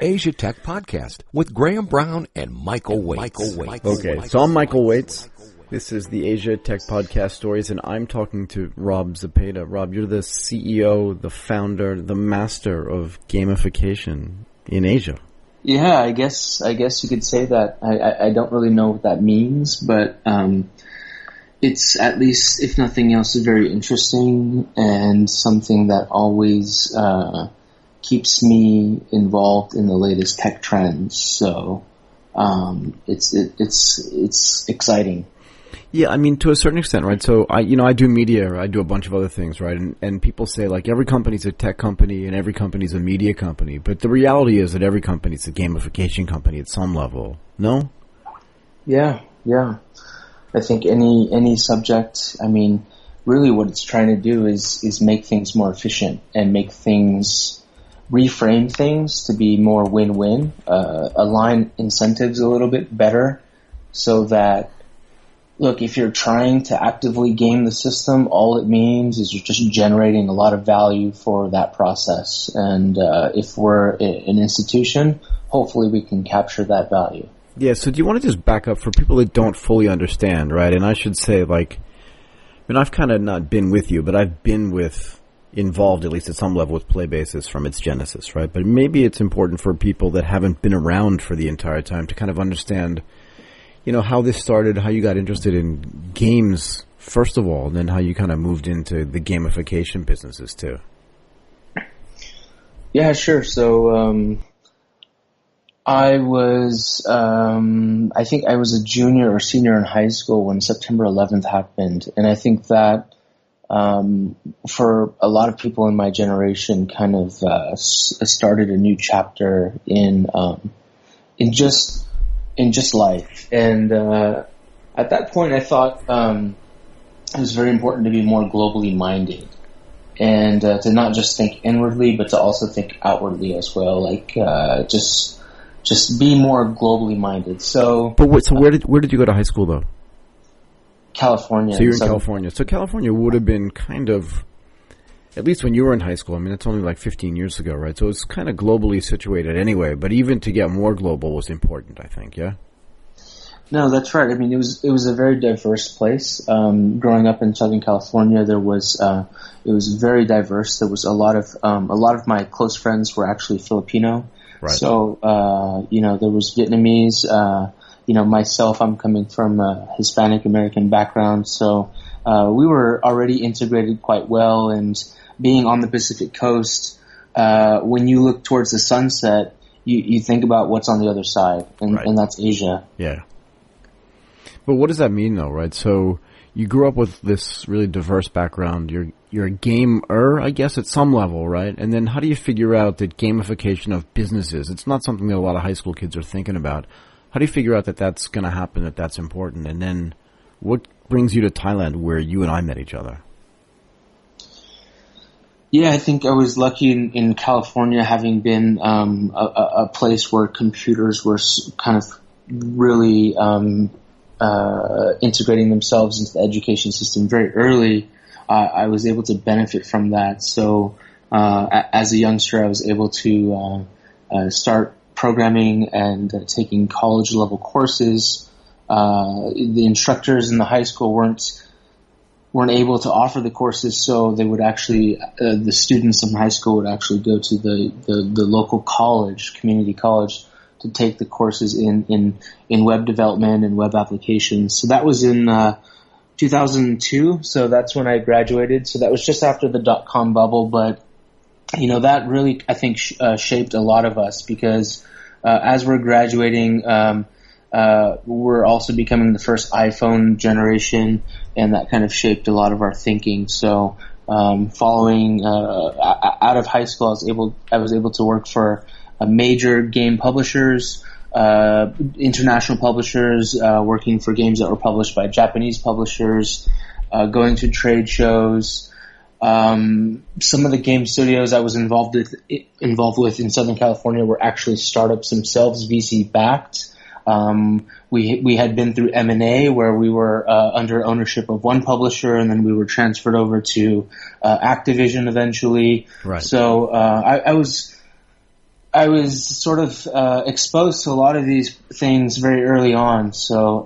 Asia Tech Podcast with Graham Brown and Michael Waits. Okay, so I'm Michael Waits. This is the Asia Tech Podcast Stories, and I'm talking to Rob Zepeda. Rob, you're the CEO, the founder, the master of gamification in Asia. Yeah, I guess you could say that. I don't really know what that means, but it's at least, if nothing else, very interesting and something that always keeps me involved in the latest tech trends. So it's exciting. Yeah, I mean, to a certain extent, right? So I do media, or I do a bunch of other things, right? And people say, like, every company's a tech company and every company's a media company. But the reality is that every company's a gamification company at some level. No? Yeah. I think any subject, I mean, really what it's trying to do is make things more efficient and reframe things to be more win-win, align incentives a little bit better so that, look, if you're trying to actively game the system, all it means is you're just generating a lot of value for that process. And if we're an institution, hopefully we can capture that value. Yeah, so do you want to just back up for people that don't fully understand, right? And I should say, like, I mean, I've kind of not been with you, but I've been involved, at least at some level, with Playbasis from its genesis, right? But maybe it's important for people that haven't been around for the entire time to kind of understand, you know, how this started, how you got interested in games, first of all, and then how you kind of moved into the gamification businesses, too. Yeah, sure. So I think I was a junior or senior in high school when September 11th happened. And I think that for a lot of people in my generation kind of started a new chapter in just life. And at that point, I thought it was very important to be more globally minded and to not just think inwardly, but to also think outwardly as well. Like just be more globally minded. So, but where did you go to high school though? California. So you're in California. So California would have been kind of, at least when you were in high school, I mean, it's only like 15 years ago, right? So it's kind of globally situated anyway, but even to get more global was important, I think, yeah? No, that's right. I mean, it was a very diverse place. Growing up in Southern California, it was very diverse. There was a lot of my close friends were actually Filipino. Right. So, there was Vietnamese, myself, I'm coming from a Hispanic American background. So, we were already integrated quite well, and being on the Pacific Coast, when you look towards the sunset, you think about what's on the other side, and, right. and that's Asia. Yeah. But what does that mean, though, right? So you grew up with this really diverse background. You're a gamer, I guess, at some level, right? And then how do you figure out that gamification of businesses, it's not something that a lot of high school kids are thinking about. How do you figure out that that's going to happen, that that's important? And then what brings you to Thailand, where you and I met each other? Yeah, I think I was lucky in California, having been a place where computers were kind of really integrating themselves into the education system very early. I was able to benefit from that. So as a youngster, I was able to start programming and taking college-level courses. The instructors in the high school weren't able to offer the courses, so they would actually the students in high school would actually go to the local college, community college, to take the courses in web development and web applications. So that was in 2002. So that's when I graduated. So that was just after the .com bubble, but that really, I think, shaped a lot of us, because as we're graduating, we're also becoming the first iPhone generation, and that kind of shaped a lot of our thinking. So following out of high school, I was able to work for major game publishers, international publishers, working for games that were published by Japanese publishers, going to trade shows. Some of the game studios I was involved with in Southern California were actually startups themselves, VC backed. We had been through M&A, where we were under ownership of one publisher, and then we were transferred over to Activision eventually. Right. So I was I was sort of exposed to a lot of these things very early on, so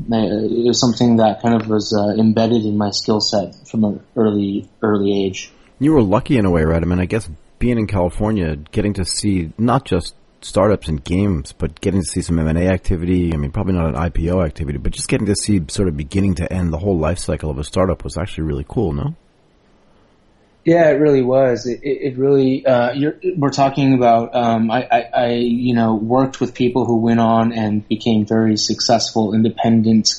it was something that kind of was embedded in my skill set from an early age. You were lucky in a way, right? I mean, I guess being in California, getting to see not just startups and games, but getting to see some M&A activity, I mean, probably not an IPO activity, but just getting to see sort of beginning to end the whole life cycle of a startup was actually really cool, no? Yeah, it really was. It really. We're talking about. I worked with people who went on and became very successful independent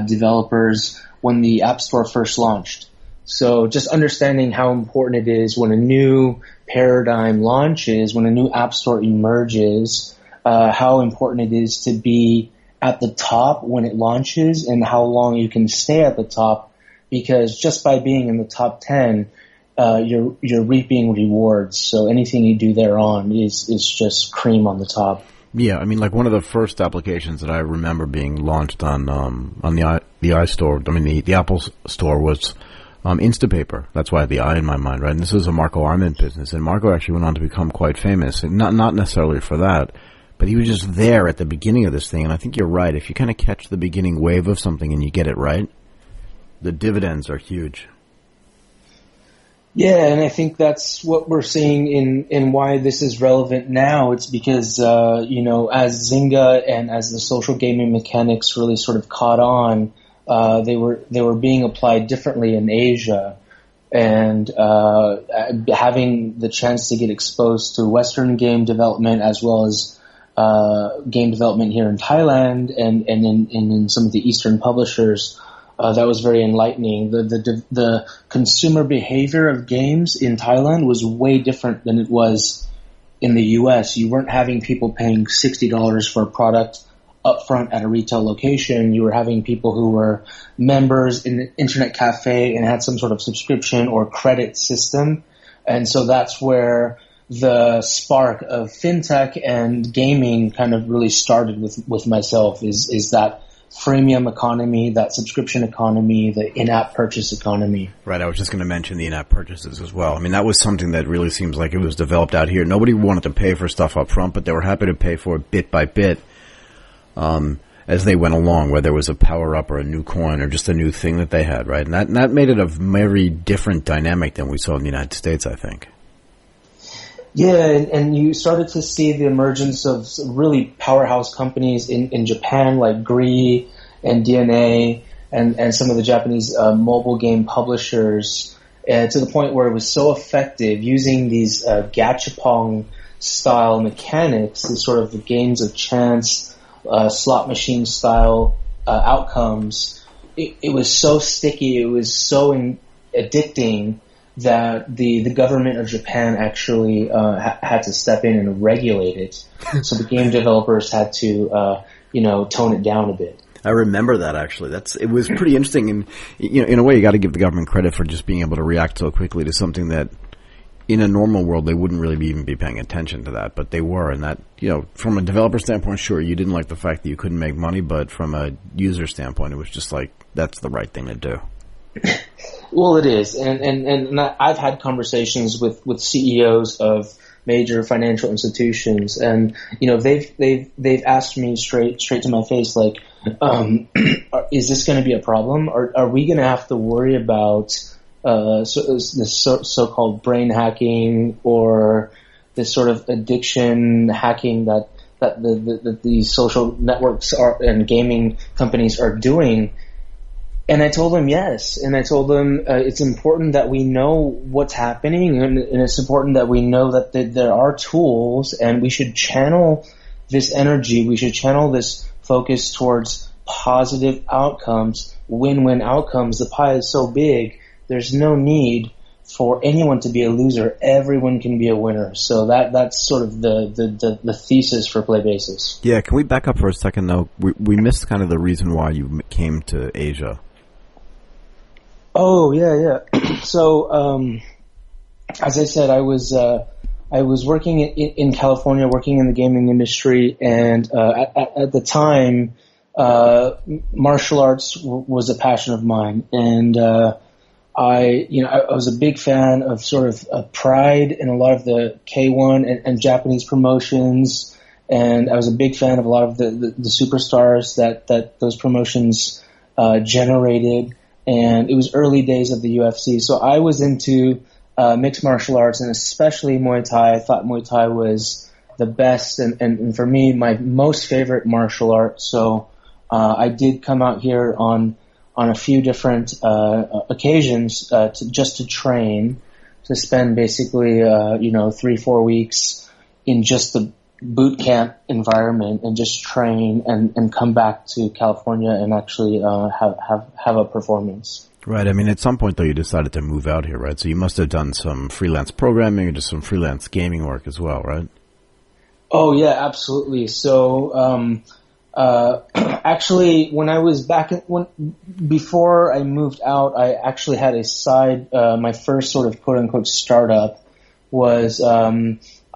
developers when the App Store first launched. So just understanding how important it is when a new paradigm launches, when a new App Store emerges, how important it is to be at the top when it launches, and how long you can stay at the top, because just by being in the top 10. You're reaping rewards. So anything you do thereon is just cream on the top. Yeah, I mean, like one of the first applications that I remember being launched on the iStore, I mean the Apple Store was Instapaper. That's why I had the I in my mind, right? And this was a Marco Arment business, and Marco actually went on to become quite famous, and not necessarily for that, but he was just there at the beginning of this thing. And I think you're right. If you kind of catch the beginning wave of something and you get it right, the dividends are huge. Yeah, and I think that's what we're seeing in why this is relevant now. It's because, as Zynga and as the social gaming mechanics really sort of caught on, they were being applied differently in Asia. And having the chance to get exposed to Western game development as well as game development here in Thailand and in some of the Eastern publishers, that was very enlightening. The consumer behavior of games in Thailand was way different than it was in the U.S. You weren't having people paying $60 for a product upfront at a retail location. You were having people who were members in the internet cafe and had some sort of subscription or credit system. And so that's where the spark of fintech and gaming kind of really started with myself, is that freemium economy, that subscription economy, the in-app purchase economy. Right, I was just going to mention the in-app purchases as well. I mean, that was something that really seems like it was developed out here. Nobody wanted to pay for stuff up front, but they were happy to pay for it bit by bit as they went along, whether it was a power-up or a new coin or just a new thing that they had, right? And that made it a very different dynamic than we saw in the United States, I think. Yeah, and you started to see the emergence of really powerhouse companies in Japan like Gree and DNA and some of the Japanese mobile game publishers, to the point where it was so effective using these gachapon-style mechanics, these sort of the games of chance, slot machine-style outcomes. It was so sticky, it was so addicting that the government of Japan actually had to step in and regulate it. So the game developers had to, tone it down a bit. I remember that actually. It was pretty interesting, and in a way, you got to give the government credit for just being able to react so quickly to something that, in a normal world, they wouldn't really even be paying attention to that, but they were. And that, from a developer standpoint, sure, you didn't like the fact that you couldn't make money, but from a user standpoint, it was just like that's the right thing to do. Well, it is, and I've had conversations with CEOs of major financial institutions, and they've asked me straight to my face, like, is this going to be a problem? Are we going to have to worry about this so-called brain hacking or this sort of addiction hacking that the social networks and gaming companies are doing? And I told them yes, and I told them it's important that we know what's happening, and it's important that we know that there are tools, and we should channel this energy, we should channel this focus towards positive outcomes, win-win outcomes. The pie is so big, there's no need for anyone to be a loser. Everyone can be a winner. So that's sort of the thesis for Playbasis. Yeah, can we back up for a second, though? We missed kind of the reason why you came to Asia. Oh, yeah. So, as I said, I was working in California, working in the gaming industry, and at the time, martial arts was a passion of mine, and I was a big fan of sort of Pride and a lot of the K1 and Japanese promotions, and I was a big fan of a lot of the superstars that those promotions generated. And it was early days of the UFC, so I was into mixed martial arts, and especially Muay Thai. I thought Muay Thai was the best, and for me, my most favorite martial art. So I did come out here on a few different occasions just to train, to spend basically 3-4 weeks in just the boot camp environment and just train and come back to California and actually have a performance. Right. I mean, at some point though, you decided to move out here, right? So you must have done some freelance programming or just some freelance gaming work as well, right? Oh yeah, absolutely. So actually, when I was before I moved out, I actually had a side. My first sort of quote unquote startup was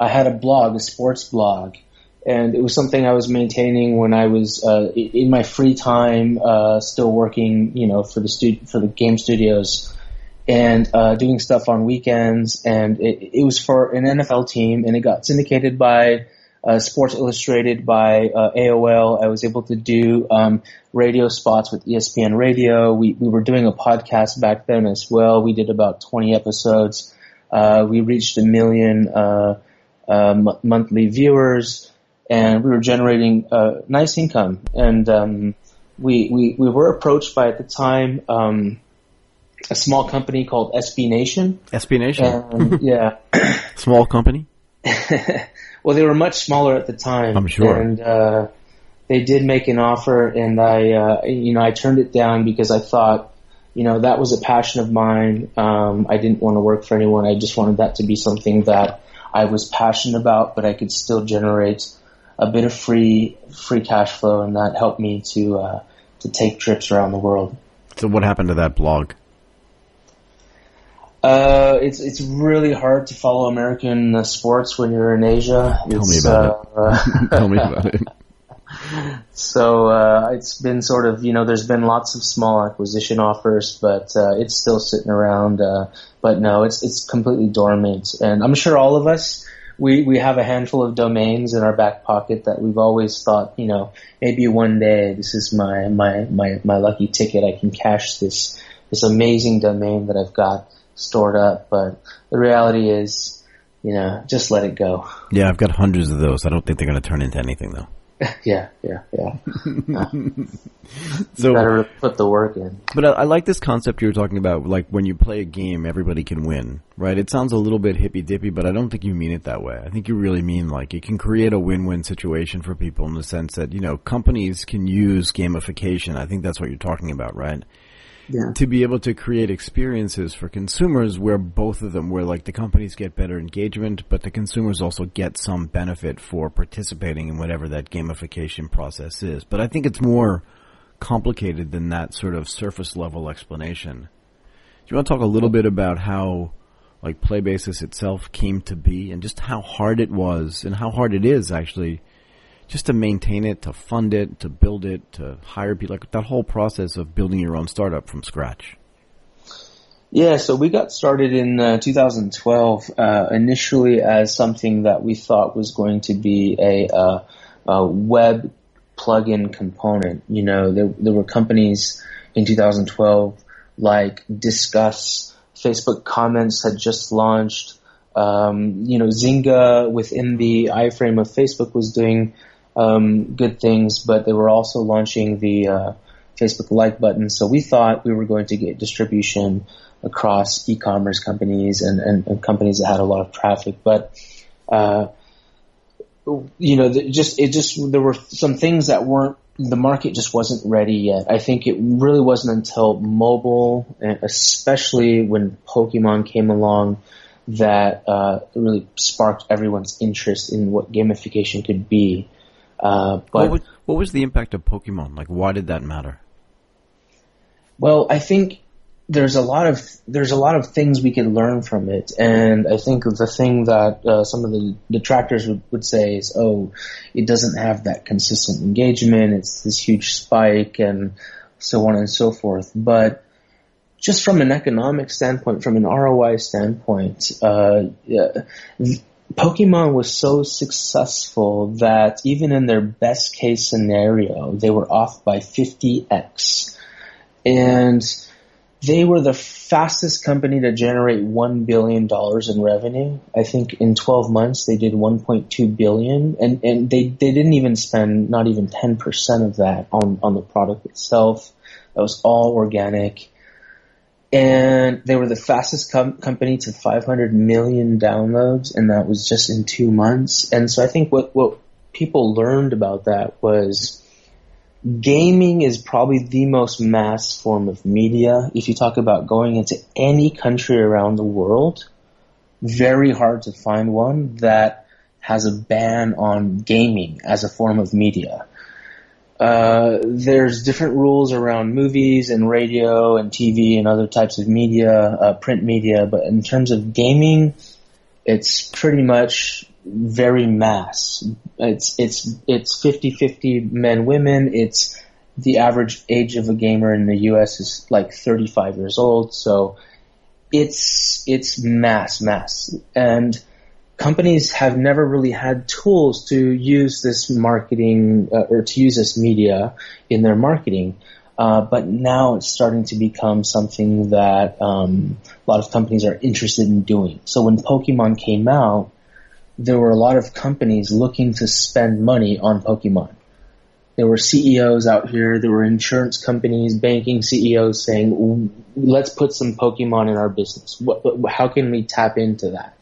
I had a blog, a sports blog, and it was something I was maintaining when I was in my free time, still working, for the game studios, and doing stuff on weekends. And it was for an NFL team, and it got syndicated by Sports Illustrated, by AOL. I was able to do radio spots with ESPN Radio. We were doing a podcast back then as well. We did about 20 episodes. We reached 1 million monthly viewers, and we were generating nice income. And we were approached by, at the time, a small company called SB Nation. SB Nation? And, yeah. Small company? Well, they were much smaller at the time. I'm sure. And they did make an offer, and I turned it down because I thought, that was a passion of mine. I didn't want to work for anyone. I just wanted that to be something that I was passionate about, but I could still generate a bit of free cash flow, and that helped me to take trips around the world. So what happened to that blog? It's really hard to follow American sports when you're in Asia. Tell me about it. Tell me about it. So it's been sort of, there's been lots of small acquisition offers, but it's still sitting around. But no, it's completely dormant. And I'm sure all of us, we have a handful of domains in our back pocket that we've always thought, maybe one day this is my lucky ticket. I can cash this amazing domain that I've got stored up. But the reality is, just let it go. Yeah, I've got hundreds of those. I don't think they're going to turn into anything though. Yeah. So better put the work in. But I like this concept you were talking about, like when you play a game, everybody can win, right? It sounds a little bit hippy-dippy, but I don't think you mean it that way. I think you really mean like it can create a win-win situation for people in the sense that, companies can use gamification. I think that's what you're talking about, right? Yeah. To be able to create experiences for consumers where both of them, where like the companies get better engagement, but the consumers also get some benefit for participating in whatever that gamification process is. But I think it's more complicated than that sort of surface level explanation. Do you want to talk a little bit about how like Playbasis itself came to be and just how hard it was and how hard it is actually just to maintain it, to fund it, to build it, to hire people, like that whole process of building your own startup from scratch? Yeah, so we got started in 2012, initially as something that we thought was going to be a web plugin component. There were companies in 2012 like Discuss, Facebook Comments had just launched, Zynga within the iframe of Facebook was doing good things, but they were also launching the Facebook like button. So we thought we were going to get distribution across e-commerce companies and companies that had a lot of traffic. But there were some things that the market just wasn't ready yet. I think it really wasn't until mobile, and especially when Pokemon came along, that really sparked everyone's interest in what gamification could be. But what was the impact of Pokemon? Like, why did that matter? Well, I think there's a lot of things we could learn from it, and I think the thing that some of the detractors would say is, it doesn't have that consistent engagement. It's this huge spike, and so on and so forth. But just from an economic standpoint, from an ROI standpoint, Pokemon was so successful that even in their best case scenario, they were off by 50x. And they were the fastest company to generate $1 billion in revenue. I think in 12 months they did $1.2 billion, and they didn't even spend not even 10% of that on the product itself. That was all organic. And they were the fastest company to 500 million downloads, and that was just in 2 months. And so I think what people learned about that was gaming is probably the most mass form of media. If you talk about going into any country around the world, very hard to find one that has a ban on gaming as a form of media. There's different rules around movies and radio and TV and other types of media, print media, but in terms of gaming, it's pretty much very mass. It's 50-50 men, women. It's the average age of a gamer in the US is like 35 years old. So it's mass. And companies have never really had tools to use this marketing or to use this media in their marketing. But now it's starting to become something that a lot of companies are interested in doing. So when Pokemon came out, there were a lot of companies looking to spend money on Pokemon. There were CEOs out here, there were insurance companies, banking CEOs saying, let's put some Pokemon in our business. How can we tap into that?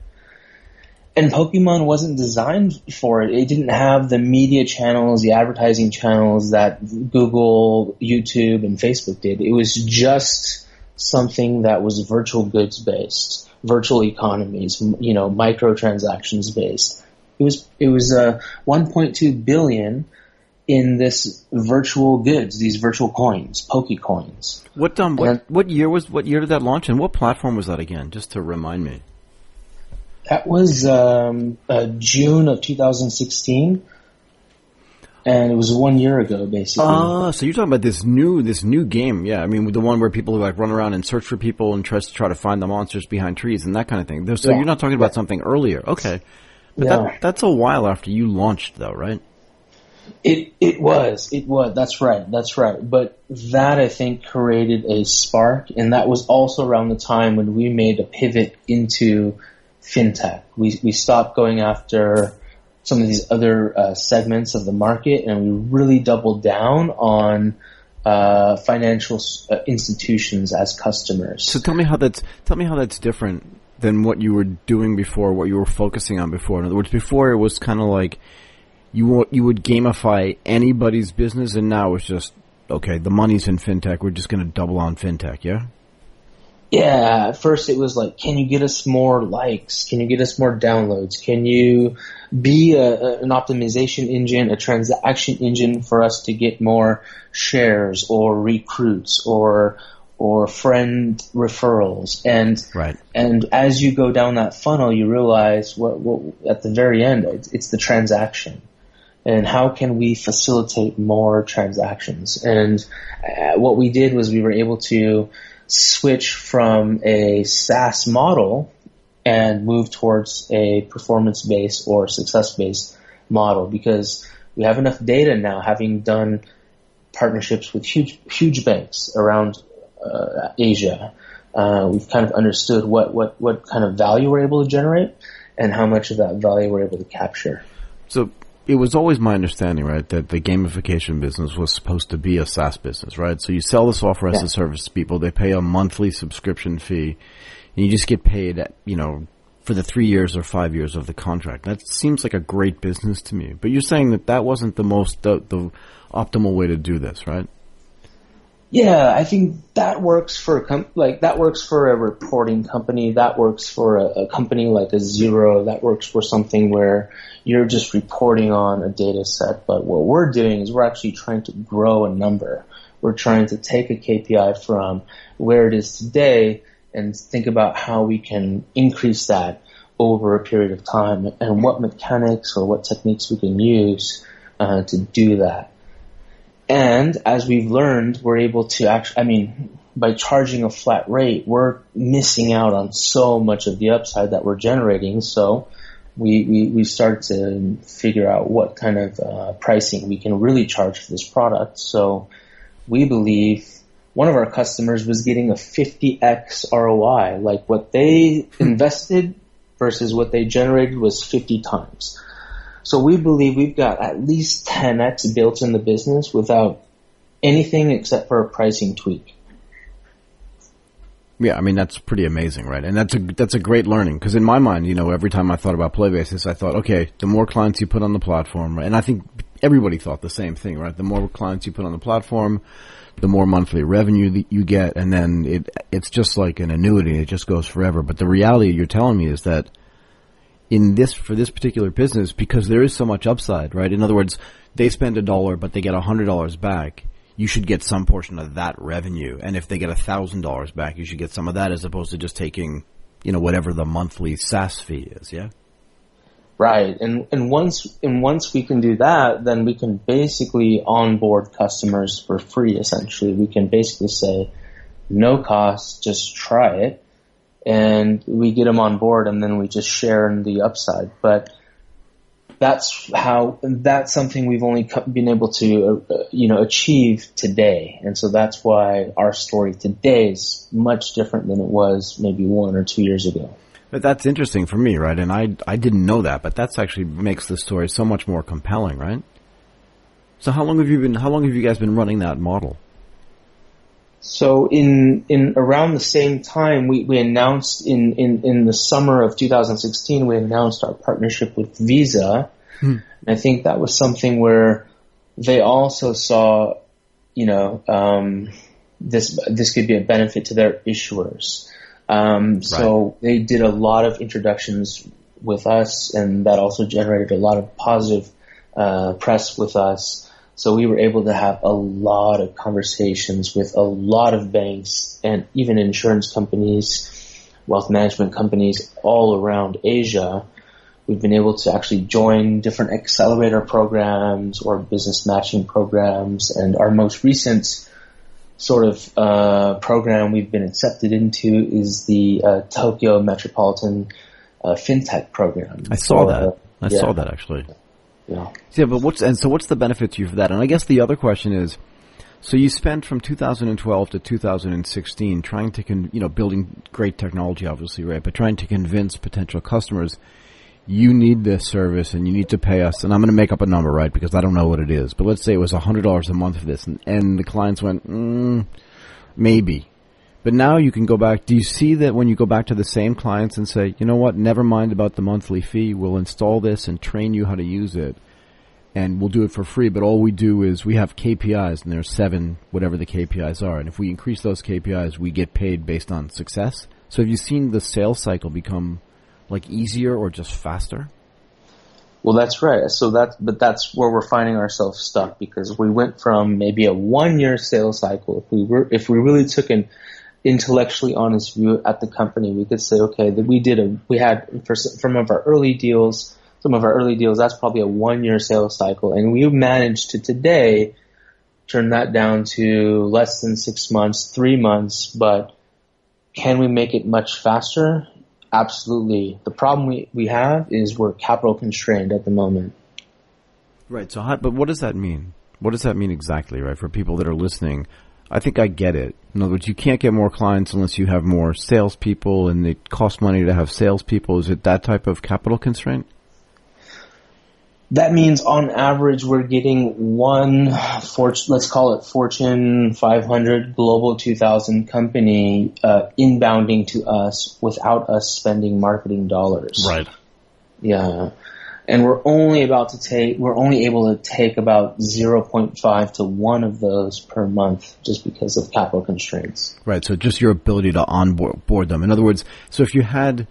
And Pokemon wasn't designed for it. It didn't have the media channels, the advertising channels that Google, YouTube, and Facebook did. It was just something that was virtual goods based, virtual economies, microtransactions based. It was 1.2 billion in this virtual goods, these virtual coins, Pokecoins. What year did that launch, and what platform was that again? Just to remind me. That was June of 2016, and it was 1 year ago, basically. So you're talking about this new game, yeah? I mean, the one where people like run around and search for people and try to find the monsters behind trees and that kind of thing. So you're not talking about something earlier, okay? But that's a while after you launched, though, right? It was. That's right. But that, I think, created a spark, and that was also around the time when we made a pivot into fintech. We stopped going after some of these other segments of the market, and we really doubled down on financial institutions as customers. So tell me how that's different than what you were doing before, what you were focusing on before. In other words, before it was kind of like you would gamify anybody's business, and now it's just, okay, the money's in fintech, we're just going to double on fintech, yeah? Yeah, at first it was like, can you get us more likes? Can you get us more downloads? Can you be an optimization engine, a transaction engine for us to get more shares or recruits or friend referrals? And as you go down that funnel, you realize what at the very end, it's the transaction. And how can we facilitate more transactions? And what we did was we were able to switch from a SaaS model and move towards a performance-based or success-based model, because we have enough data now, having done partnerships with huge banks around Asia. We've kind of understood what kind of value we're able to generate and how much of that value we're able to capture. So it was always my understanding, right, that the gamification business was supposed to be a SaaS business, right? So you sell the software as a service to people, they pay a monthly subscription fee, and you just get paid, for the 3 years or 5 years of the contract. That seems like a great business to me. But you're saying that wasn't the optimal way to do this, right? Yeah, I think that works for a reporting company. That works for a company like a Zero. That works for something where you're just reporting on a data set. But what we're doing is we're actually trying to grow a number. We're trying to take a KPI from where it is today and think about how we can increase that over a period of time and what mechanics or what techniques we can use to do that. And as we've learned, we're able to by charging a flat rate, we're missing out on so much of the upside that we're generating. So we start to figure out what kind of pricing we can really charge for this product. So we believe one of our customers was getting a 50x ROI, like what they invested versus what they generated was 50 times. So we believe we've got at least 10x built in the business without anything except for a pricing tweak. Yeah, I mean, that's pretty amazing, right? And that's a great learning, because in my mind, you know, every time I thought about Playbasis, I thought, okay, the more clients you put on the platform, right? And I think everybody thought the same thing, right? The more clients you put on the platform, the more monthly revenue that you get, and then it's just like an annuity. It just goes forever. But the reality you're telling me is that for this particular business, because there is so much upside, right? In other words, they spend $1, but they get $100 back. You should get some portion of that revenue. And if they get $1,000 back, you should get some of that, as opposed to just taking, you know, whatever the monthly SaaS fee is. Yeah. Right. And once we can do that, then we can basically onboard customers for free, essentially. We can basically say, no cost, just try it. And we get them on board, and then we just share in the upside. But that's something we've only been able to, achieve today. And so that's why our story today is much different than it was maybe 1 or 2 years ago. But that's interesting for me, right? And I didn't know that, but that's actually makes the story so much more compelling, right? So how long have you guys been running that model? So in around the same time, we announced in the summer of 2016, we announced our partnership with Visa. And I think that was something where they also saw, this could be a benefit to their issuers. So they did a lot of introductions with us, and that also generated a lot of positive press with us. So we were able to have a lot of conversations with a lot of banks and even insurance companies, wealth management companies all around Asia. We've been able to actually join different accelerator programs or business matching programs. And our most recent sort of program we've been accepted into is the Tokyo Metropolitan FinTech program. I saw that. I saw that actually. Yeah, but what's the benefit to you for that? And I guess the other question is, so you spent from 2012 to 2016 trying to, building great technology, obviously, right? But trying to convince potential customers, you need this service and you need to pay us. And I'm going to make up a number, right? Because I don't know what it is. But let's say it was $100 a month for this, and the clients went, maybe. But now you can go back. Do you see that when you go back to the same clients and say, you know what, never mind about the monthly fee. We'll install this and train you how to use it, and we'll do it for free. But all we do is we have KPIs, and there's 7, whatever the KPIs are. And if we increase those KPIs, we get paid based on success. So have you seen the sales cycle become like easier or just faster? Well, that's right. But that's where we're finding ourselves stuck, because we went from maybe a 1-year sales cycle. If we really took an intellectually honest view at the company, we could say, okay, that we had for some of our early deals, that's probably a 1-year sales cycle, and we managed to today turn that down to less than 6 months, 3 months. But can we make it much faster? Absolutely. The problem we have is we're capital constrained at the moment. Right. So, but what does that mean? What does that mean exactly, right? For people that are listening, I think I get it. In other words, you can't get more clients unless you have more salespeople, and it costs money to have salespeople. Is it that type of capital constraint? That means on average we're getting one, let's call it Fortune 500, Global 2000 company inbounding to us without us spending marketing dollars. Right. Yeah. And we're only able to take about 0.5 to 1 of those per month just because of capital constraints. Right. So just your ability to onboard them. In other words, so if you had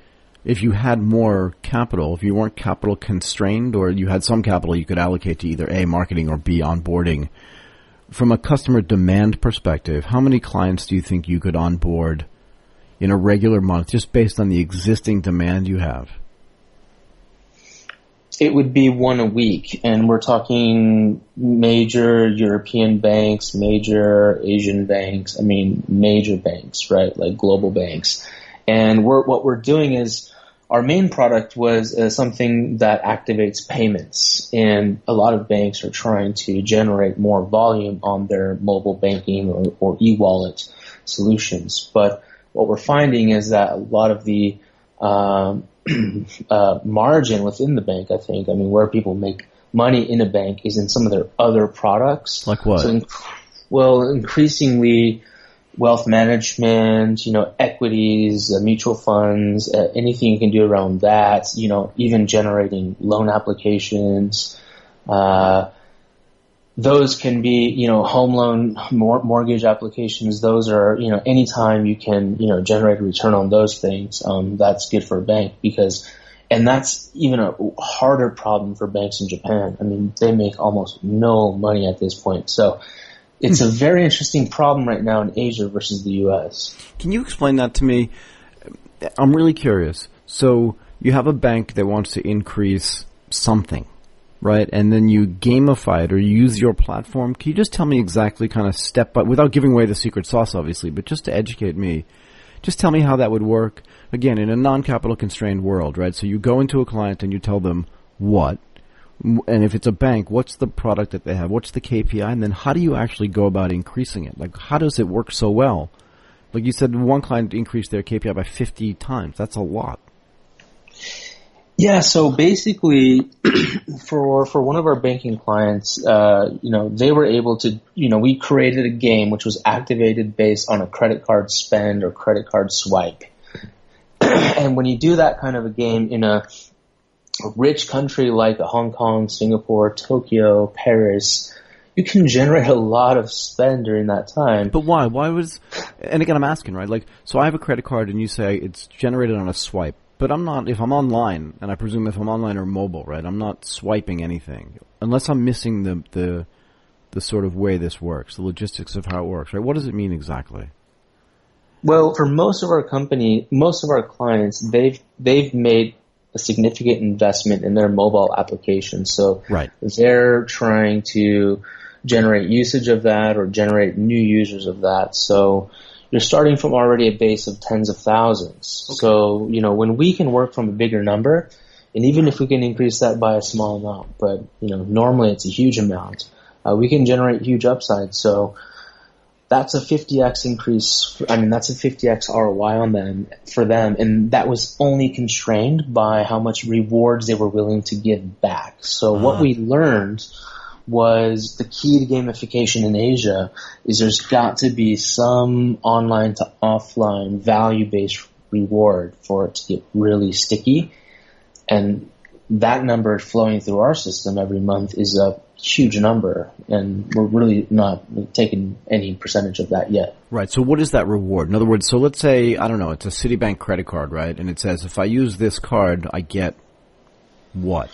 more capital, if you weren't capital constrained, or you had some capital you could allocate to either A, marketing, or B, onboarding, from a customer demand perspective, how many clients do you think you could onboard in a regular month just based on the existing demand you have? It would be one a week, and we're talking major European banks, major Asian banks, major banks, right, like global banks. And what we're doing is our main product was something that activates payments, and a lot of banks are trying to generate more volume on their mobile banking or e-wallet solutions. But what we're finding is that a lot of the margin within the bank, I think, where people make money in a bank is in some of their other products. Like what? So, increasingly wealth management, equities, mutual funds, anything you can do around that, even generating loan applications. Those can be, home loan, mortgage applications. Those are, anytime you can, generate a return on those things, that's good for a bank and that's even a harder problem for banks in Japan. They make almost no money at this point. So it's a very interesting problem right now in Asia versus the U.S. Can you explain that to me? I'm really curious. So you have a bank that wants to increase something, right? And then you gamify it or use your platform. Can you just tell me exactly kind of step by, without giving away the secret sauce, obviously, but just to educate me, just tell me how that would work, again, in a non-capital constrained world, right? So you go into a client and you tell them what, and if it's a bank, what's the product that they have? What's the KPI? And then how do you actually go about increasing it? Like, how does it work so well? Like you said, one client increased their KPI by 50 times. That's a lot. Yeah, so basically, for one of our banking clients, they were able to, we created a game which was activated based on a credit card spend or credit card swipe. And when you do that kind of a game in a rich country like Hong Kong, Singapore, Tokyo, Paris, you can generate a lot of spend during that time. But why? And again, I'm asking, right? Like, so I have a credit card and you say it's generated on a swipe. But I'm not, if I'm online, and I presume if I'm online or mobile, right, I'm not swiping anything. Unless I'm missing the sort of way this works, the logistics of how it works, right? What does it mean exactly? Well, for most of our clients, they've made a significant investment in their mobile application. So right. They're trying to generate usage of that or generate new users of that. So you're starting from already a base of tens of thousands. Okay. So, when we can work from a bigger number, and even if we can increase that by a small amount, but, normally it's a huge amount, we can generate huge upside. So that's a 50x increase. That's a 50x ROI for them. And that was only constrained by how much rewards they were willing to give back. So what we learned was the key to gamification in Asia is there's got to be some online to offline value-based reward for it to get really sticky. And that number flowing through our system every month is a huge number, and we're really not taking any percentage of that yet. Right. So what is that reward? In other words, so let's say, I don't know, it's a Citibank credit card, right? And it says if I use this card, I get what?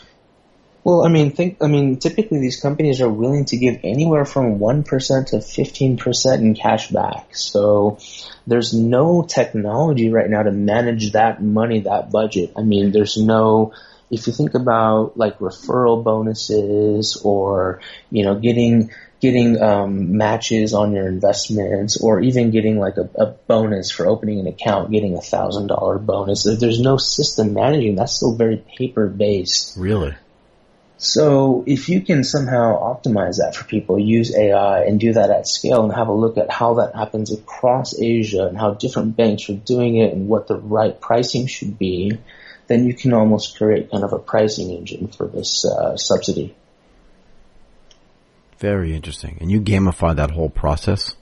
Well, typically these companies are willing to give anywhere from 1% to 15% in cash back. So there's no technology right now to manage that money, that budget. There's no, if you think about like referral bonuses or, getting matches on your investments, or even getting like a bonus for opening an account, getting $1,000 bonus. There's no system managing. That's still very paper based. Really? So if you can somehow optimize that for people, use AI and do that at scale and have a look at how that happens across Asia and how different banks are doing it and what the right pricing should be, then you can almost create kind of a pricing engine for this subsidy. Very interesting. And you gamify that whole process?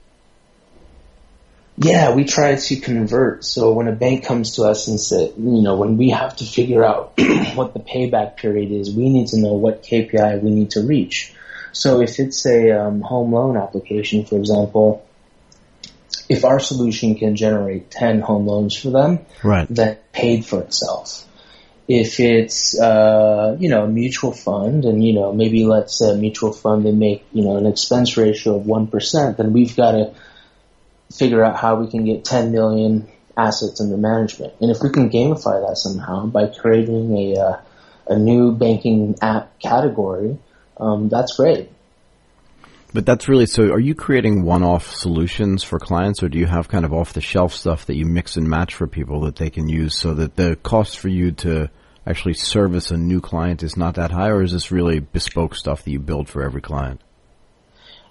Yeah, we try to convert. So when a bank comes to us and says, when we have to figure out what the payback period is, we need to know what KPI we need to reach. So if it's a home loan application, for example, if our solution can generate 10 home loans for them, right, that paid for itself. If it's, a mutual fund and, maybe let's say a mutual fund, they make, an expense ratio of 1%, then we've got to figure out how we can get 10 million assets under management. And if we can gamify that somehow by creating a new banking app category, that's great. But that's really, so are you creating one-off solutions for clients, or do you have kind of off-the-shelf stuff that you mix and match for people that they can use so that the cost for you to actually service a new client is not that high, or is this really bespoke stuff that you build for every client?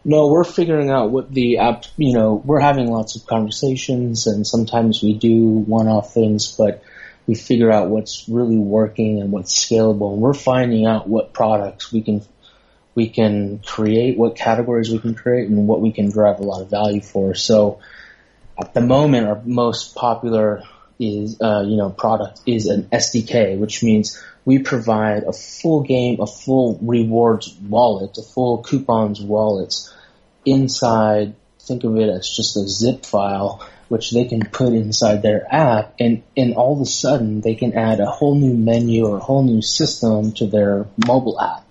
No, we're figuring out what the app, we're having lots of conversations, and sometimes we do one-off things, but we figure out what's really working and what's scalable. And we're finding out what products we can create, what categories we can create, and what we can drive a lot of value for. So at the moment, our most popular product is an SDK, which means we provide a full game, a full rewards wallet, a full coupons wallet inside. Think of it as just a zip file, which they can put inside their app, and all of a sudden they can add a whole new menu or a whole new system to their mobile app.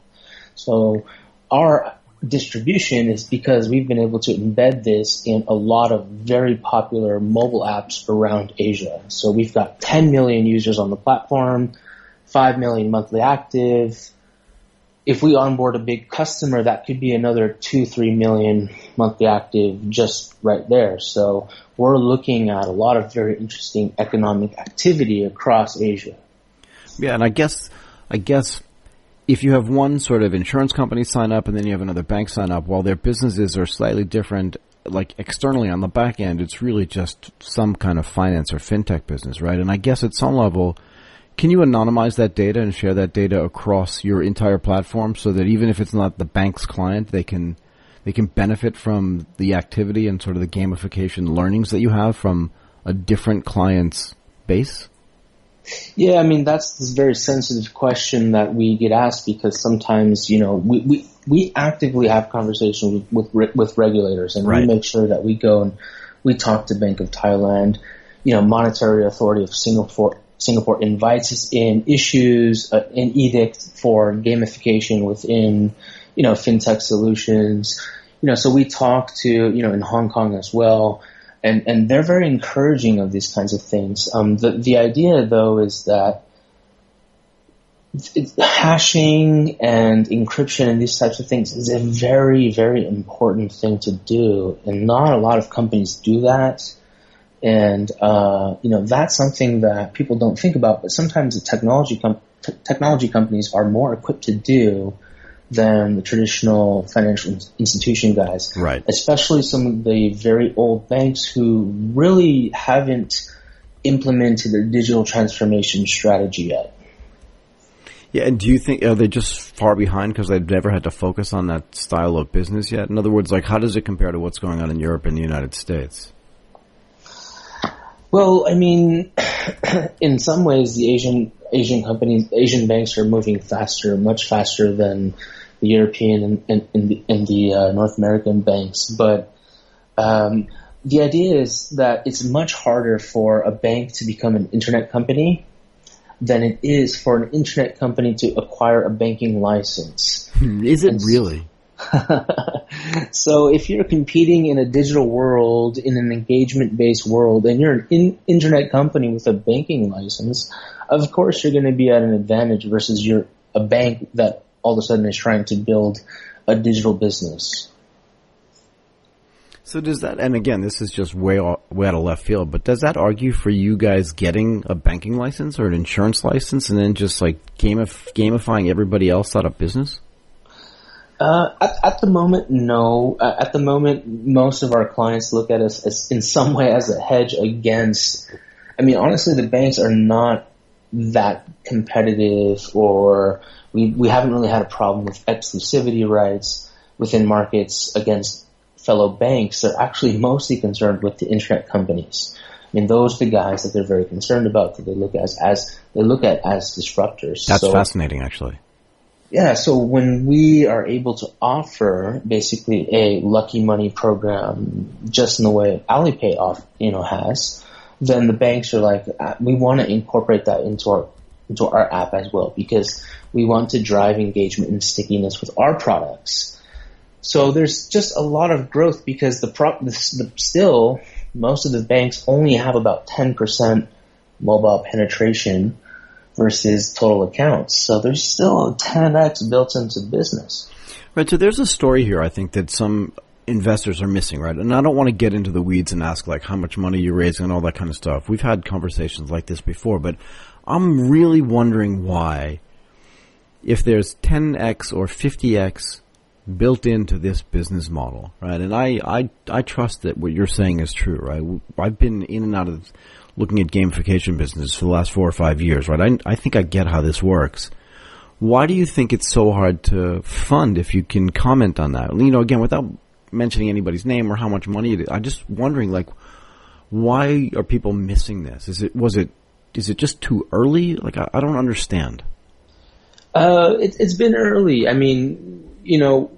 So our distribution is because we've been able to embed this in a lot of very popular mobile apps around Asia. So we've got 10 million users on the platform, 5 million monthly active. If we onboard a big customer, that could be another 2-3 million monthly active just right there. So we're looking at a lot of very interesting economic activity across Asia. Yeah, and I guess if you have one sort of insurance company sign up and then you have another bank sign up, while their businesses are slightly different, like externally on the back end, it's really just some kind of finance or fintech business, right? And I guess at some level, can you anonymize that data and share that data across your entire platform so that even if it's not the bank's client, they can benefit from the activity and sort of the gamification learnings that you have from a different client's base? Yeah, I mean, that's this very sensitive question that we get asked because sometimes, we actively have conversations with regulators, and right. We make sure that we go and we talk to Bank of Thailand. Monetary Authority of Singapore invites us in, issues an edict for gamification within, fintech solutions. So we talk to, in Hong Kong as well. And they're very encouraging of these kinds of things. The idea, though, is that hashing and encryption and these types of things is a very, very important thing to do. And not a lot of companies do that. And, that's something that people don't think about. But sometimes the technology companies are more equipped to do than the traditional financial institution guys, right? Especially some of the very old banks who really haven't implemented their digital transformation strategy yet. Yeah, and do you think, are they just far behind because they've never had to focus on that style of business yet? In other words, like, how does it compare to what's going on in Europe and the United States? Well, I mean, in some ways, the Asian banks are moving faster, much faster than the European and the North American banks. But the idea is that it's much harder for a bank to become an internet company than it is for an internet company to acquire a banking license. Is it really? So if you're competing in a digital world, in an engagement-based world, and you're an internet company with a banking license, of course you're going to be at an advantage versus a bank that all of a sudden is trying to build a digital business. So does that, and again, this is just way out of left field, but does that argue for you guys getting a banking license or an insurance license and then just like gamifying everybody else out of business? At the moment, no. At the moment, most of our clients look at us as in some way as a hedge against. I mean, honestly, the banks are not that competitive, or we haven't really had a problem with exclusivity rights within markets against fellow banks. They're actually mostly concerned with the internet companies. I mean, those are the guys that they're very concerned about, that they look at as disruptors. That's fascinating, actually. Yeah, so when we are able to offer basically a lucky money program, just in the way Alipay has, then the banks are like, we want to incorporate that into our app as well, because we want to drive engagement and stickiness with our products. So there's just a lot of growth because still most of the banks only have about 10% mobile penetration versus total accounts. So there's still a 10x built into the business. Right. So there's a story here, I think, that some investors are missing, right? And I don't want to get into the weeds and ask like how much money you're raising and all that kind of stuff. We've had conversations like this before, but I'm really wondering why, if there's 10x or 50x built into this business model, right? And I trust that what you're saying is true, right? I've been in and out of looking at gamification business for the last 4 or 5 years, right? I think I get how this works. Why do you think it's so hard to fund, if you can comment on that? You know, again, without mentioning anybody's name or how much money it is, I'm just wondering, like, why are people missing this? Is it just too early? Like, I don't understand. It's been early. I mean, you know,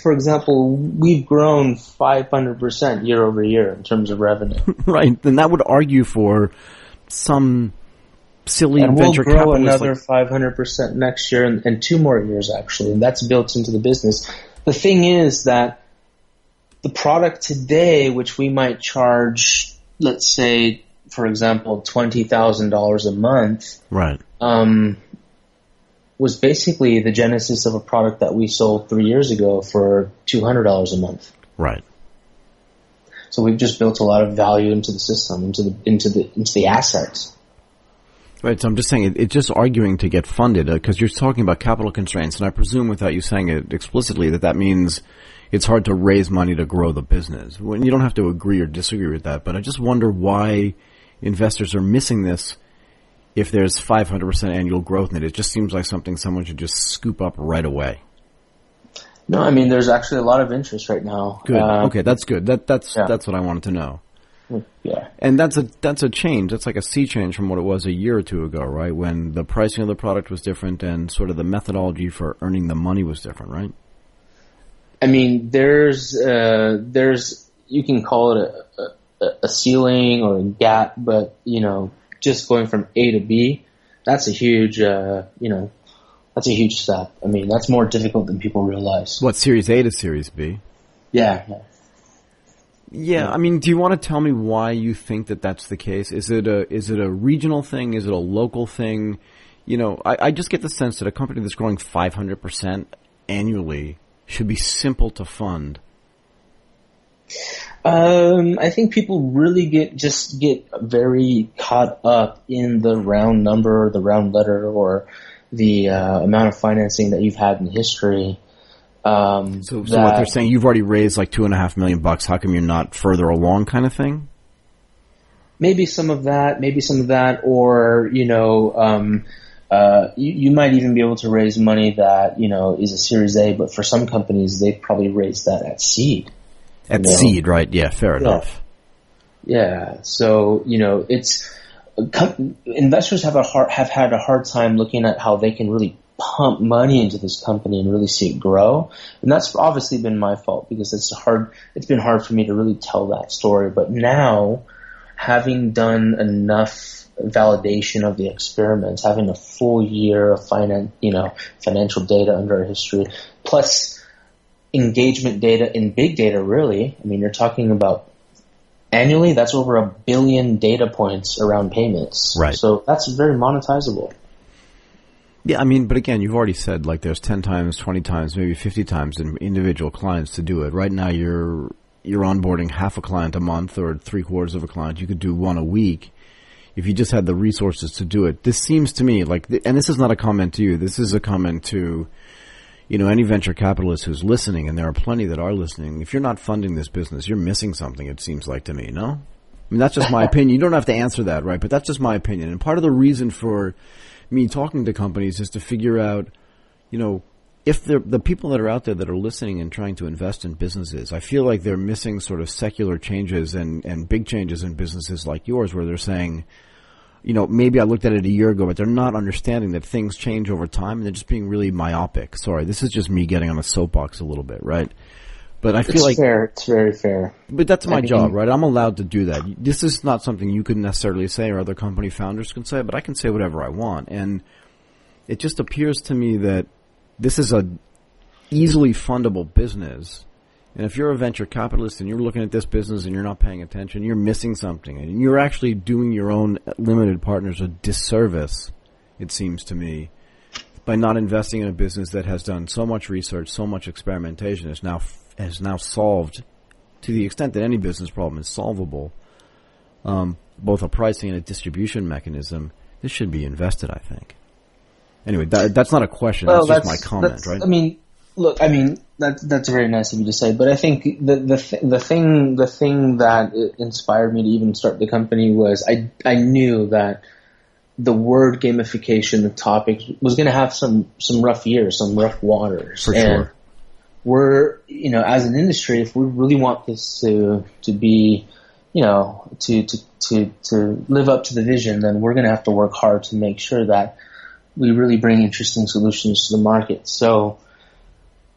for example, we've grown 500% year over year in terms of revenue. Right. And that would argue for some silly venture capitalist. And we'll grow another 500% next year and 2 more years, actually. And that's built into the business. The thing is that the product today, which we might charge, let's say, for example, $20,000 a month. Right. Was basically the genesis of a product that we sold 3 years ago for $200 a month. Right. So we've just built a lot of value into the system, into the assets. Right. So I'm just saying it's just arguing to get funded, because you're talking about capital constraints, and I presume without you saying it explicitly that means it's hard to raise money to grow the business. When you don't have to agree or disagree with that, but I just wonder why investors are missing this. If there's 500% annual growth in it, it just seems like something someone should just scoop up right away. No, I mean, there's actually a lot of interest right now. Good. Okay, that's good. That's what I wanted to know. Yeah. And that's a change. That's like a sea change from what it was a year or two ago, right? When the pricing of the product was different and sort of the methodology for earning the money was different, right? I mean, there's you can call it a ceiling or a gap, but you know, just going from A to B, that's a huge, that's a huge step. I mean, that's more difficult than people realize. What, Series A to Series B? Yeah. Yeah, I mean, do you want to tell me why you think that that's the case? Is it a regional thing? Is it a local thing? You know, I just get the sense that a company that's growing 500% annually should be simple to fund. I think people really get very caught up in the round number, or the round letter, or the amount of financing that you've had in history. So what they're saying, you've already raised like $2.5 million. How come you're not further along, kind of thing? Maybe some of that, or you know, you might even be able to raise money that, you know, is a Series A, but for some companies they probably raised that at seed. At seed, right? Yeah, fair enough. Yeah. So, you know, investors have had a hard time looking at how they can really pump money into this company and really see it grow. And that's obviously been my fault, because it's been hard for me to really tell that story. But now, having done enough validation of the experiments, having a full year of financial data under our history, plus engagement data in big data, really. I mean, you're talking about annually, that's over 1 billion data points around payments. Right. So that's very monetizable. Yeah, I mean, but again, you've already said like there's 10 times, 20 times, maybe 50 times in individual clients to do it. Right now you're onboarding half a client a month or 3/4 of a client. You could do one a week if you just had the resources to do it. This seems to me like, and this is not a comment to you, this is a comment to, you know, any venture capitalist who's listening, and there are plenty that are listening. If you're not funding this business, you're missing something, it seems like to me, no? I mean, that's just my opinion. You don't have to answer that, right? But that's just my opinion. And part of the reason for me talking to companies is to figure out, you know, if the people that are out there that are listening and trying to invest in businesses, I feel like they're missing sort of secular changes and big changes in businesses like yours, where they're saying, you know, maybe I looked at it a year ago, but they're not understanding that things change over time, and they're just being really myopic. Sorry, this is just me getting on a soapbox a little bit, right? But I feel it's very fair. But that's my job, right? I'm allowed to do that. This is not something you can necessarily say or other company founders can say, but I can say whatever I want. And it just appears to me that this is a easily fundable business. And if you're a venture capitalist and you're looking at this business and you're not paying attention, you're missing something. And you're actually doing your own limited partners a disservice it seems to me, by not investing in a business that has done so much research, so much experimentation, has now solved, to the extent that any business problem is solvable, both a pricing and a distribution mechanism. This should be invested, I think. Anyway, that's not a question. Well, that's just my comment, right? I mean, look, that's very nice of you to say, but I think the thing that inspired me to even start the company was I knew that the word gamification, the topic, was going to have some rough years, some rough waters. For sure. We're, as an industry, if we really want this to be, to live up to the vision, then we're going to have to work hard to make sure that we really bring interesting solutions to the market. So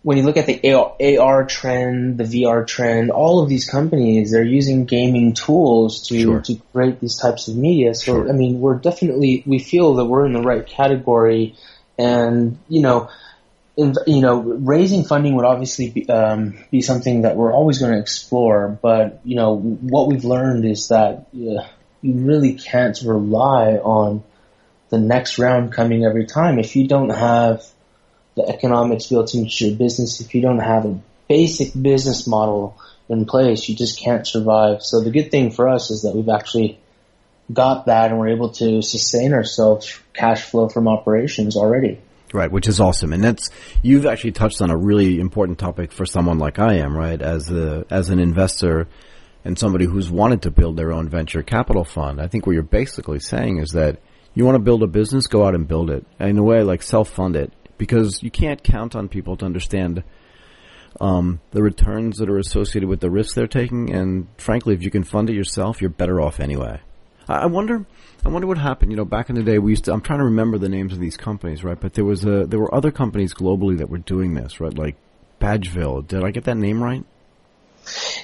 when you look at the AR trend, the VR trend, all of these companies, they're using gaming tools to create these types of media. So, we feel that we're in the right category, and, raising funding would obviously be something that we're always going to explore. But, what we've learned is that you really can't rely on the next round coming every time. If you don't have the economics built into your business, if you don't have a basic business model in place, you just can't survive. So the good thing for us is that we've actually got that, and we're able to sustain ourselves cash flow from operations already. Right, which is awesome. And you've actually touched on a really important topic for someone like I am, right? As an investor and somebody who's wanted to build their own venture capital fund. I think what you're basically saying is that you want to build a business, go out and build it. In a way, like self-fund it. Because you can't count on people to understand the returns that are associated with the risks they're taking. And frankly, if you can fund it yourself, you're better off anyway. I wonder what happened. Back in the day, I'm trying to remember the names of these companies, right? But there were other companies globally that were doing this, right? Like Badgeville. Did I get that name right?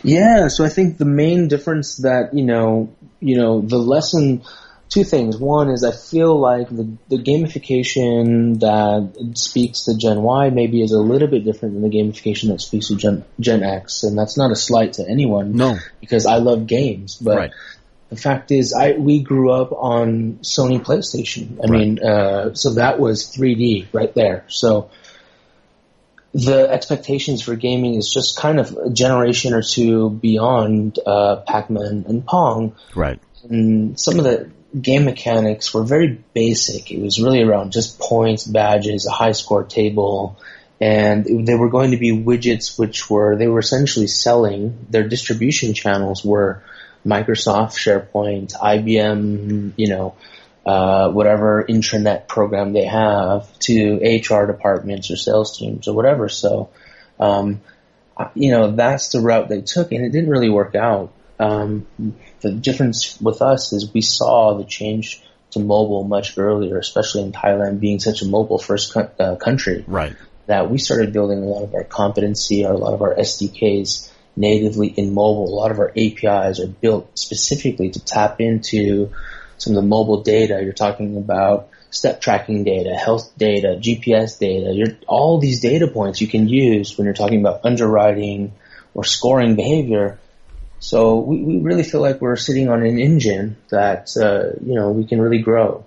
Yeah. So I think the main difference that, the lesson, two things. One is I feel like the gamification that speaks to Gen Y maybe is a little bit different than the gamification that speaks to Gen X. And that's not a slight to anyone. No. Because I love games. But right. The fact is we grew up on Sony PlayStation. So that was 3D right there. So the expectations for gaming is just kind of a generation or two beyond Pac-Man and Pong. Right. And some of the game mechanics were very basic. It was really around just points, badges, a high score table, and they were going to be widgets they were essentially selling. Their distribution channels were Microsoft, SharePoint, IBM, whatever intranet program they have, to HR departments or sales teams or whatever. So, that's the route they took, and it didn't really work out. The difference with us is we saw the change to mobile much earlier, especially in Thailand being such a mobile-first country. Right. That we started building a lot of our competency, a lot of our SDKs natively in mobile. A lot of our APIs are built specifically to tap into some of the mobile data. You're talking about step tracking data, health data, GPS data. All these data points you can use when you're talking about underwriting or scoring behavior. So we really feel like we're sitting on an engine that, we can really grow.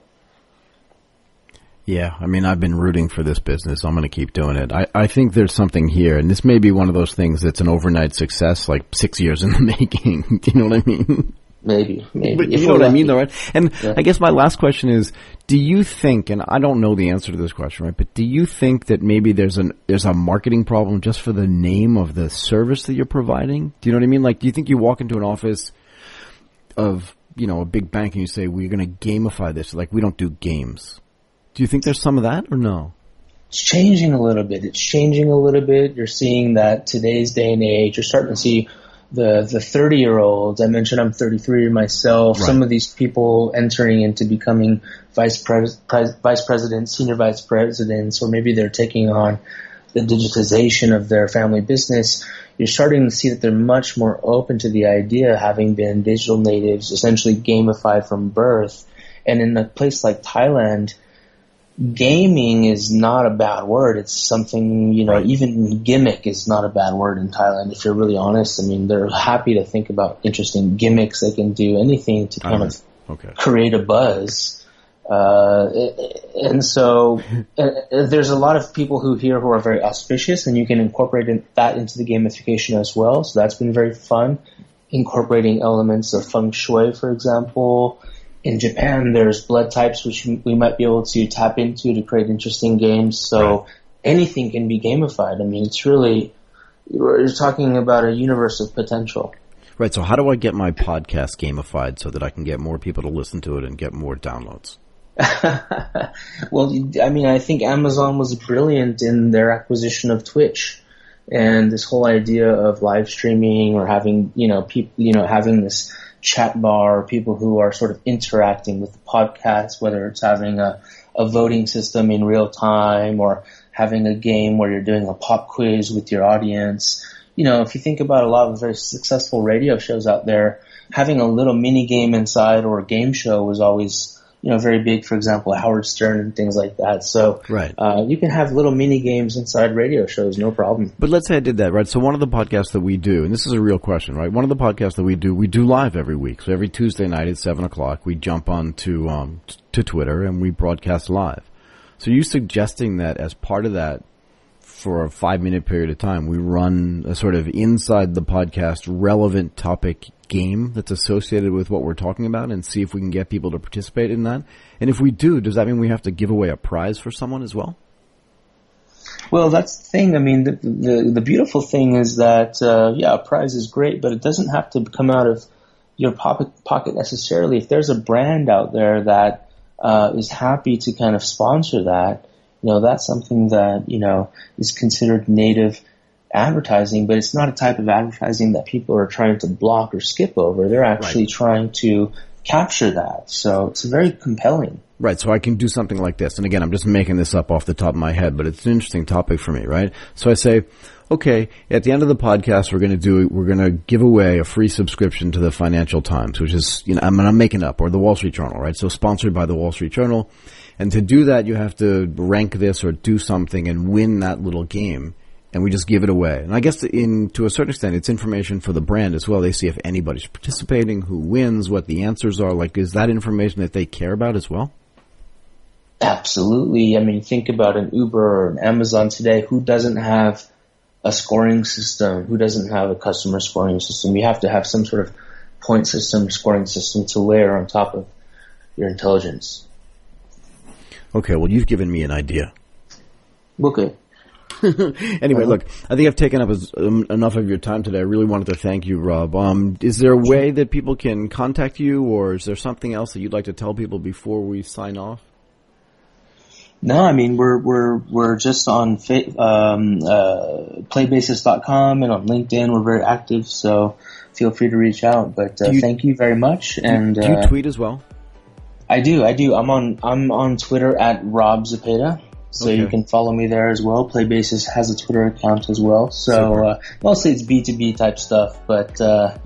Yeah, I've been rooting for this business. I'm going to keep doing it. I think there's something here, and this may be one of those things that's an overnight success, like 6 years in the making. Do you know what I mean? Maybe. But you know what I mean, though, right? And yeah. I guess my last question is, do you think, and I don't know the answer to this question, right, but do you think that maybe there's a marketing problem just for the name of the service that you're providing? Do you know what I mean? Like, do you think you walk into an office of, a big bank and you say, we're going to gamify this? Like, we don't do games. Do you think there's some of that or no? It's changing a little bit. You're seeing that today's day and age, you're starting to see the 30-year-olds. I mentioned I'm 33 myself. Right. Some of these people entering into becoming vice presidents, senior vice presidents, or maybe they're taking on the digitization of their family business. You're starting to see that they're much more open to the idea, having been digital natives, essentially gamified from birth. And in a place like Thailand, gaming is not a bad word. It's something, right. Even gimmick is not a bad word in Thailand, if you're really honest. They're happy to think about interesting gimmicks. They can do anything to kind of create a buzz. And so there's a lot of people who are very auspicious, and you can incorporate that into the gamification as well. So that's been very fun, incorporating elements of feng shui, for example. In Japan, there's blood types which we might be able to tap into to create interesting games. So anything can be gamified. I mean, it's really, you're talking about a universe of potential. Right. So how do I get my podcast gamified so that I can get more people to listen to it and get more downloads? Well, I mean, I think Amazon was brilliant in their acquisition of Twitch, and this whole idea of live streaming or having, people, having this chat bar, people who are sort of interacting with the podcast, whether it's having a voting system in real time or having a game where you're doing a pop quiz with your audience. If you think about a lot of very successful radio shows out there, having a little mini game inside or a game show was always, very big, for example, Howard Stern and things like that. So you can have little mini games inside radio shows, no problem. But let's say I did that, right? So one of the podcasts that we do, and this is a real question, right? One of the podcasts that we do live every week. So every Tuesday night at 7 o'clock, we jump on to Twitter and we broadcast live. So are you suggesting that as part of that, for a 5-minute period of time, we run a sort of inside the podcast relevant topic game that's associated with what we're talking about and see if we can get people to participate in that? And if we do, does that mean we have to give away a prize for someone as well? Well, that's the thing. I mean, the beautiful thing is that, a prize is great, but it doesn't have to come out of your pocket necessarily. If there's a brand out there that is happy to kind of sponsor that, that's something that, is considered native advertising, but it's not a type of advertising that people are trying to block or skip over. They're actually trying to capture that. So it's very compelling. Right. So I can do something like this. And again, I'm just making this up off the top of my head, but it's an interesting topic for me, right? So I say, okay, at the end of the podcast, we're going to give away a free subscription to the Financial Times, which is, I'm making up, or the Wall Street Journal, right? So sponsored by the Wall Street Journal. And to do that, you have to rank this or do something and win that little game. And we just give it away. And I guess to a certain extent, it's information for the brand as well. They see if anybody's participating, who wins, what the answers are. Like, is that information that they care about as well? Absolutely. I mean, think about an Uber or an Amazon today. Who doesn't have a scoring system? Who doesn't have a customer scoring system? You have to have some sort of point system, scoring system to layer on top of your intelligence. Okay, well, you've given me an idea. Okay. Anyway, look, I think I've taken up enough of your time today. I really wanted to thank you, Rob. Is there a way that people can contact you, or is there something else that you'd like to tell people before we sign off? No, I mean, we're just on Playbasis.com and on LinkedIn. We're very active, so feel free to reach out. But thank you very much. And do you tweet as well? I do. I'm on Twitter at Rob Zepeda. So you can follow me there as well. Playbasis has a Twitter account as well. So mostly it's B2B type stuff. But, I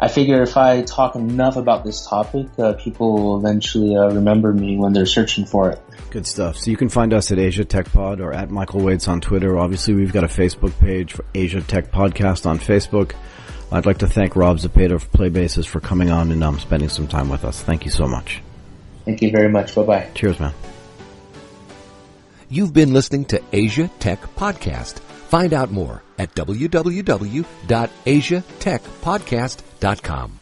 figure if I talk enough about this topic, people will eventually remember me when they're searching for it. Good stuff. So you can find us at Asia Tech Pod or at Michael Waits on Twitter. Obviously, we've got a Facebook page for Asia Tech Podcast on Facebook. I'd like to thank Rob Zepeda of Playbasis for coming on and spending some time with us. Thank you so much. Thank you very much. Bye-bye. Cheers, man. You've been listening to Asia Tech Podcast. Find out more at www.asiatechpodcast.com.